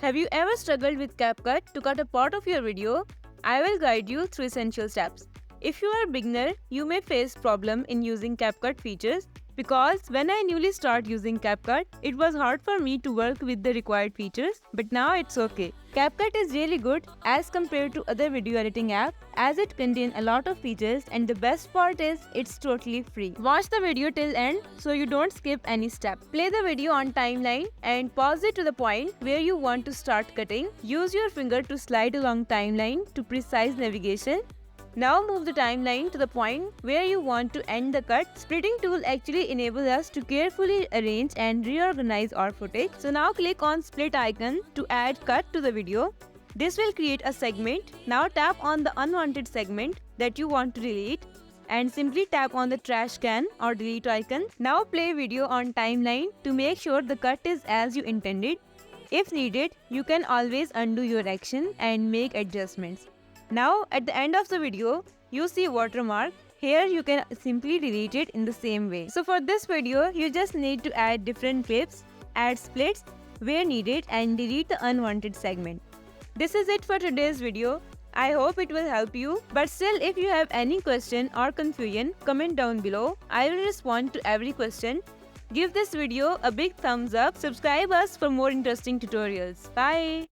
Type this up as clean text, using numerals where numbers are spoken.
Have you ever struggled with CapCut to cut a part of your video? I will guide you through essential steps. If you are a beginner, you may face problem in using CapCut features because when I newly started using CapCut, it was hard for me to work with the required features, but now it's okay. CapCut is really good as compared to other video editing apps as it contains a lot of features, and the best part is it's totally free. Watch the video till end so you don't skip any step. Play the video on timeline and pause it to the point where you want to start cutting. Use your finger to slide along timeline to precise navigation. Now move the timeline to the point where you want to end the cut. Splitting tool actually enables us to carefully arrange and reorganize our footage. So now click on split icon to add cut to the video. This will create a segment. Now tap on the unwanted segment that you want to delete and simply tap on the trash can or delete icon. Now play video on timeline to make sure the cut is as you intended. If needed, you can always undo your action and make adjustments. Now at the end of the video, you see watermark. Here you can simply delete it in the same way. So for this video, you just need to add different clips, add splits where needed and delete the unwanted segment. This is it for today's video. I hope it will help you. But still, if you have any question or confusion, comment down below. I will respond to every question. Give this video a big thumbs up. Subscribe us for more interesting tutorials. Bye.